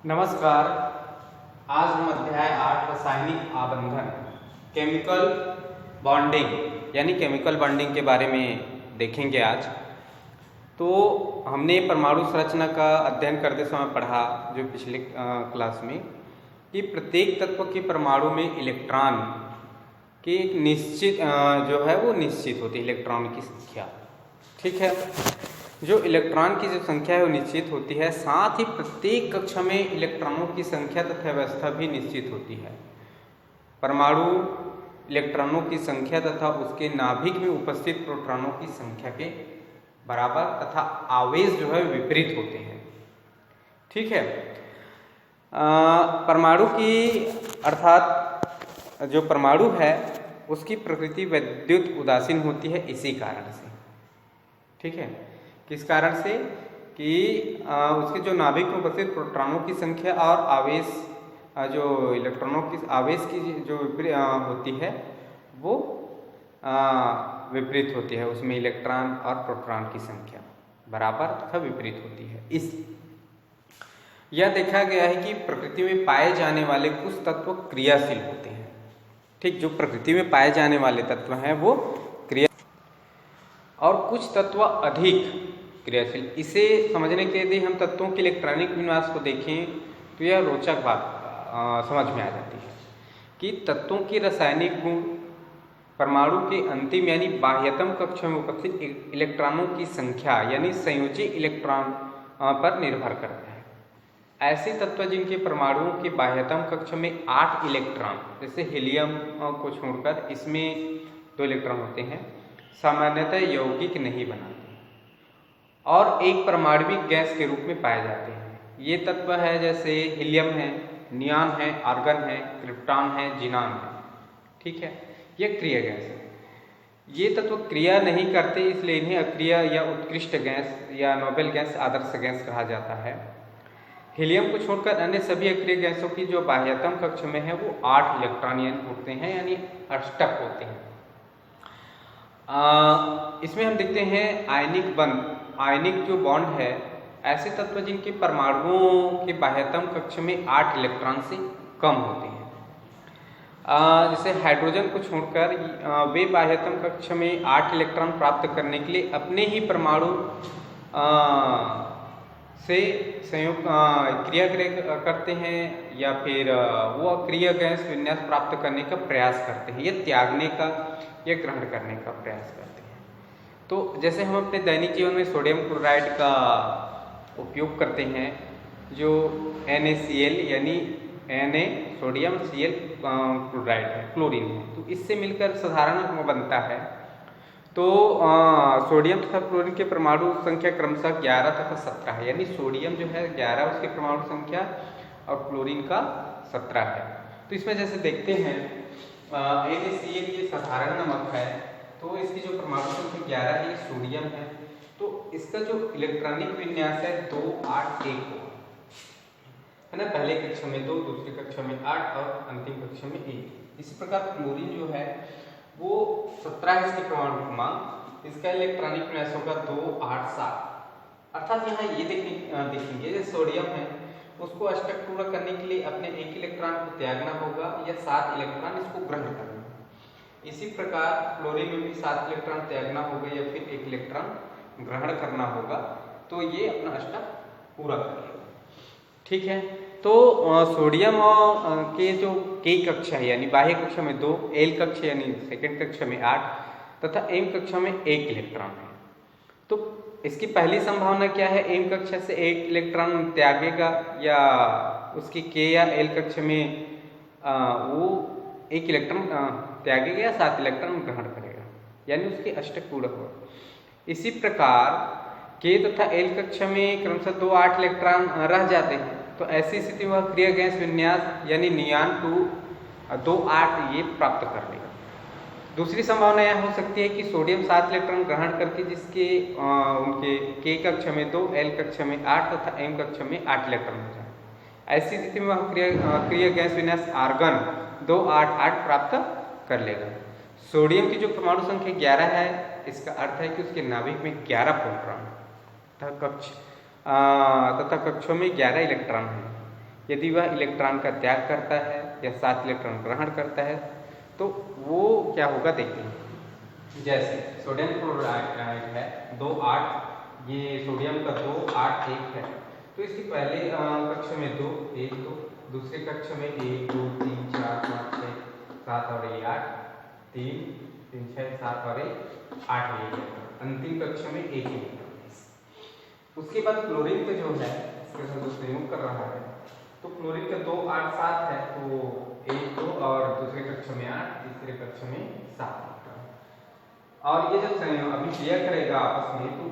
नमस्कार। आज हम अध्याय 8 रासायनिक आबंधन केमिकल बॉन्डिंग यानी केमिकल बॉन्डिंग के बारे में देखेंगे आज। तो हमने परमाणु संरचना का अध्ययन करते समय पढ़ा जो पिछले क्लास में कि प्रत्येक तत्व के परमाणु में इलेक्ट्रॉन की एक निश्चित जो है वो निश्चित होती है इलेक्ट्रॉन की संख्या। ठीक है, जो इलेक्ट्रॉन की जो संख्या है वो निश्चित होती है, साथ ही प्रत्येक कक्षा में इलेक्ट्रॉनों की संख्या तथा व्यवस्था भी निश्चित होती है। परमाणु इलेक्ट्रॉनों की संख्या तथा उसके नाभिक में उपस्थित प्रोटॉनों की संख्या के बराबर तथा आवेश जो है विपरीत होते हैं। ठीक है, परमाणु की अर्थात जो परमाणु है उसकी प्रकृति विद्युत उदासीन होती है इसी कारण से। ठीक है, किस कारण से कि उसके जो नाभिक में उपस्थित प्रोटॉनों की संख्या और आवेश जो इलेक्ट्रॉनों की आवेश की जो होती है वो विपरीत होती है। उसमें इलेक्ट्रॉन और प्रोटॉन की संख्या बराबर तथा विपरीत होती है। इस यह देखा गया है कि प्रकृति में पाए जाने वाले कुछ तत्व क्रियाशील होते हैं। ठीक, जो प्रकृति में पाए जाने वाले तत्व हैं वो क्रिया और कुछ तत्व अधिक क्रियाशील। इसे समझने के लिए हम तत्वों के इलेक्ट्रॉनिक विन्यास को देखें तो यह रोचक बात समझ में आ जाती है कि तत्वों के रासायनिक गुण परमाणु के अंतिम यानी बाह्यतम कक्षा में उपस्थित इलेक्ट्रॉनों की संख्या यानी संयोजी इलेक्ट्रॉन पर निर्भर करता है। ऐसे तत्व जिनके परमाणुओं के बाह्यतम कक्षा में 8 इलेक्ट्रॉन, जैसे हीलियम को छोड़कर इसमें 2 इलेक्ट्रॉन होते हैं, सामान्यतः यौगिक नहीं बनाते और एक परमाणविक गैस के रूप में पाए जाते हैं। ये तत्व है जैसे हीलियम है, नियॉन है, आर्गन है, क्रिप्टॉन है, जिनॉन है। ठीक है, ये क्रिया गैस है। ये तत्व क्रिया नहीं करते इसलिए इन्हें अक्रिय या उत्कृष्ट गैस या नोबेल गैस, आदर्श गैस कहा जाता है। हीलियम को छोड़कर अन्य सभी अक्रिय गैसों की जो बाह्यतम कक्ष में है वो 8 इलेक्ट्रॉन होते हैं यानी अष्टक होते हैं। इसमें हम देखते हैं आयनिक जो बॉन्ड है, ऐसे तत्व जिनके परमाणुओं के बाह्यतम कक्ष में 8 इलेक्ट्रॉन से कम होते हैं। जैसे हाइड्रोजन को छोड़कर वे बाह्यतम कक्ष में 8 इलेक्ट्रॉन प्राप्त करने के लिए अपने ही परमाणु से संयोग क्रिया करते हैं या फिर वो अक्रिय गैस विन्यास प्राप्त करने का प्रयास करते हैं, या त्यागने का या ग्रहण करने का प्रयास करते हैं। तो जैसे हम अपने दैनिक जीवन में सोडियम क्लोराइड का उपयोग करते हैं, जो NaCl यानी Na सोडियम Cl क्लोराइड है, क्लोरीन है, तो इससे मिलकर साधारण बनता है। तो सोडियम तथा क्लोरीन के परमाणु संख्या क्रमशः 11 तथा 17 है, यानी सोडियम जो है 11 उसकी परमाणु संख्या और क्लोरीन का 17 है। तो इसमें जैसे देखते हैं NaCl ये साधारण नमक है, तो इसकी जो परमाणु संख्या 11 है, ये सोडियम है, तो इसका जो इलेक्ट्रॉनिक विन्यास है 2 8 1 है ना। पहले कक्षा में 2, दूसरी कक्षा में 8 और अंतिम कक्षा में 1। इसी प्रकार क्लोरीन जो है वो 17 है इसकी परमाणु क्रमांक, इसका इलेक्ट्रॉनिक विन्यास होगा 2 8 7। अर्थात यहाँ ये देखेंगे जो सोडियम है उसको अष्टक पूरा करने के लिए अपने 1 इलेक्ट्रॉन को त्यागना होगा या 7 इलेक्ट्रॉन इसको ग्रहण करना होगा। इसी प्रकार क्लोरीन में भी 7 इलेक्ट्रॉन त्यागना होगा या फिर 1 इलेक्ट्रॉन ग्रहण करना होगा, तो ये अपना अष्टक पूरा करेगा। ठीक है, तो सोडियम के जो K कक्षा है यानी बाह्य कक्षा में 2, L कक्षा यानी सेकेंड कक्षा में 8 तथा M कक्षा में 1 इलेक्ट्रॉन है। तो इसकी पहली संभावना क्या है, M कक्षा से 1 इलेक्ट्रॉन त्यागेगा या उसकी K या L कक्षा में वो 1 इलेक्ट्रॉन त्यागेगा या 7 इलेक्ट्रॉन ग्रहण करेगा, यानी उसके अष्टक पूरा होगा। इसी प्रकार K तथा L कक्षा में क्रमशः 2 8 इलेक्ट्रॉन रह जाते हैं, तो ऐसी स्थिति में क्रिया गैस विन्यास यानी नियॉन 2 8 ये प्राप्त कर लेगा। दूसरी संभावना यह हो सकती है कि सोडियम 7 इलेक्ट्रॉन ग्रहण करके जिसके उनके K कक्षा में 2, L कक्षा में 8 तथा M कक्षा में 8 इलेक्ट्रॉन हो जाए। ऐसी स्थिति में वह क्रिया गैस विन्यास आर्गन 2 8 8 प्राप्त कर लेगा। सोडियम की जो परमाणु संख्या 11 है, इसका अर्थ है कि उसके नाभिक में 11 प्रोटॉन तथा कक्षों में 11 इलेक्ट्रॉन हैं। यदि वह इलेक्ट्रॉन का त्याग करता है या 7 इलेक्ट्रॉन ग्रहण करता है तो वो क्या होगा देखते हैं। जैसे सोडियम क्लोराइड है 2 8, ये सोडियम का 2 8 1 है, तो इसकी पहले कक्ष में 2 1 2, दूसरे कक्ष में 1 2 3 4 5 6 7 और 8 3 3 6 7 और 8 अंतिम कक्ष में 1 इलेक्ट्रॉन। उसके बाद क्लोरीन का जो है इसके साथ संयोग कर रहा है, तो क्लोरीन का 2 8 7 है, तो 1 2 और दूसरे कक्ष में 8, तीसरे कक्ष में 7 और ये जब संयोग अभी क्रिया करेगा आपस में, तो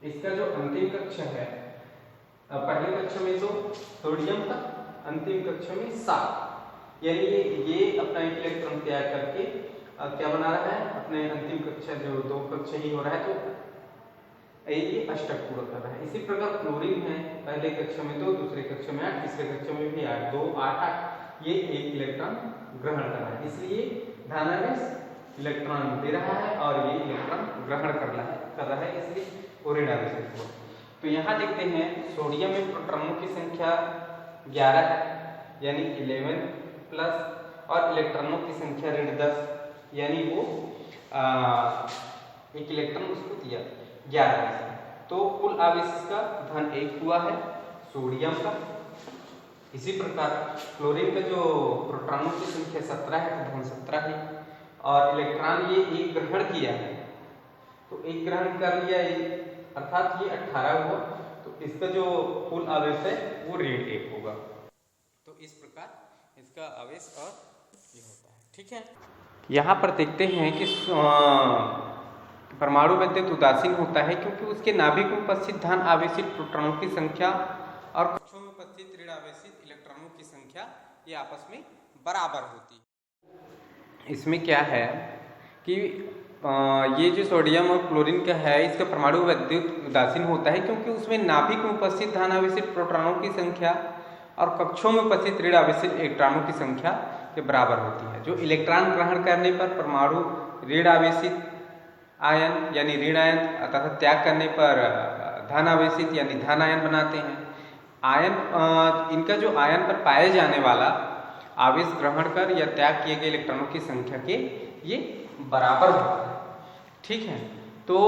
इसका जो अंतिम कक्ष है पहले कक्ष में तो सोडियम का, अंतिम कक्ष में 7, यानी ये अपना एक इलेक्ट्रॉन त्याग करके क्या बना रहा है, अपने अंतिम कक्षा जो 2 कक्ष ही हो रहा है, तो ये अष्टक पूरा कर रहा है। इसी प्रकार क्लोरीन है पहले कक्ष में 2, दूसरे कक्ष में 8, तीसरे कक्ष में भी 8 2 8 8, ये 1 इलेक्ट्रॉन ग्रहण कर रहा है, इसलिए धनावेश इलेक्ट्रॉन दे रहा है और ये इलेक्ट्रॉन ग्रहण कर रहा है, इसलिए ऋणावेश हुआ। तो यहाँ देखते हैं सोडियम में प्रोटॉनों की संख्या 11 है यानी 11 प्लस, और इलेक्ट्रॉनों की संख्या ऋण 10 यानी वो एक इलेक्ट्रॉन उसको दिया 11 में, तो कुल आवेश का धन 1 हुआ है सोडियम का। इसी प्रकार क्लोरीन का जो प्रोटॉनों की संख्या 17 है तो धन 17 है, और इलेक्ट्रॉन ये 1 ग्रहण किया है, तो 1 ग्रहण कर लिया अर्थात ये 18 हुआ, तो इसका जो कुल आवेश है वो ऋण 1 होगा। तो इस प्रकार इसका आवेश और ये होता है, ठीक है। यहाँ पर देखते हैं कि परमाणु विद्युत उदासीन होता है क्योंकि उसके नाभिक में उपस्थित धन आवेशित प्रोटॉनों की संख्या और कक्षों में उपस्थित ऋण आवेशित इलेक्ट्रॉनों की संख्या ये आपस में बराबर होती है। इसमें क्या है कि ये जो सोडियम और क्लोरीन का है इसका परमाणु विद्युत उदासीन होता है क्योंकि उसमें नाभिक में उपस्थित धन आवेशित प्रोटॉनों की संख्या और कक्षों में उपस्थित ऋण आवेशित इलेक्ट्रॉनों की संख्या के बराबर होती है। जो इलेक्ट्रॉन ग्रहण करने पर परमाणु ऋण आवेशित आयन यानी ऋण आयन तथा त्याग करने पर धन आवेशित यानी धन आयन बनाते हैं। आयन इनका जो आयन पर पाए जाने वाला आवेश ग्रहण कर या त्याग किए गए इलेक्ट्रॉनों की संख्या के ये बराबर होता है, ठीक है। तो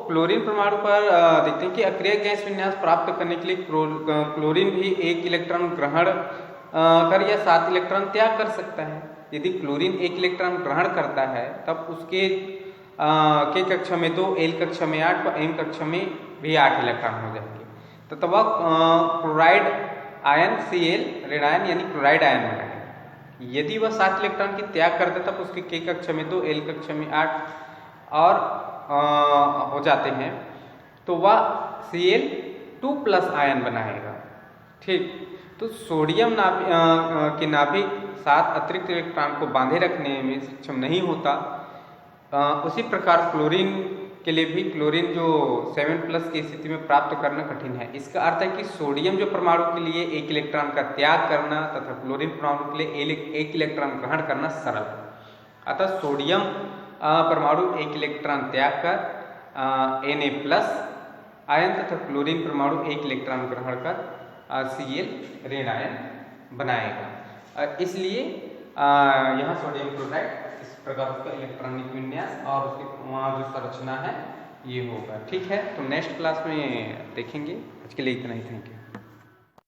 क्लोरीन परमाणु पर देखते हैं कि अक्रिय गैस विन्यास प्राप्त करने के लिए क्लोरीन भी 1 इलेक्ट्रॉन ग्रहण कर या 7 इलेक्ट्रॉन त्याग कर सकता है। यदि क्लोरीन 1 इलेक्ट्रॉन ग्रहण करता है तब उसके के कक्ष में 2, एल कक्ष में 8 और एम कक्ष में भी 8 इलेक्ट्रॉन हो जाएंगे, तो तब क्लोराइड आयन Cl ऋण आयन यानी क्लोराइड आयन बनाएगा। यदि वह 7 इलेक्ट्रॉन की त्याग करता है तब उसके के कक्ष में 2, एल कक्ष में 8 और हो जाते हैं, तो वह Cl2+ आयन बनाएगा, ठीक। तो सोडियम के नाभिक 7 अतिरिक्त इलेक्ट्रॉन को बांधे रखने में सक्षम नहीं होता। उसी प्रकार क्लोरीन के लिए भी क्लोरीन जो 7+ की स्थिति में प्राप्त करना कठिन है। इसका अर्थ है कि सोडियम जो परमाणु के लिए 1 इलेक्ट्रॉन का त्याग करना तथा क्लोरीन परमाणु के लिए 1 इलेक्ट्रॉन ग्रहण करना सरल है। अतः सोडियम परमाणु 1 इलेक्ट्रॉन त्याग कर Na+ आयन तथा क्लोरीन परमाणु 1 इलेक्ट्रॉन ग्रहण कर Cl ऋण आयन बनाएगा। इसलिए यहाँ सोडियम क्लोराइड इस प्रकार का इलेक्ट्रॉनिक विन्यास और उसकी वहाँ जो संरचना है ये होगा, ठीक है। तो नेक्स्ट क्लास में देखेंगे। आज के लिए इतना ही, थैंक यू।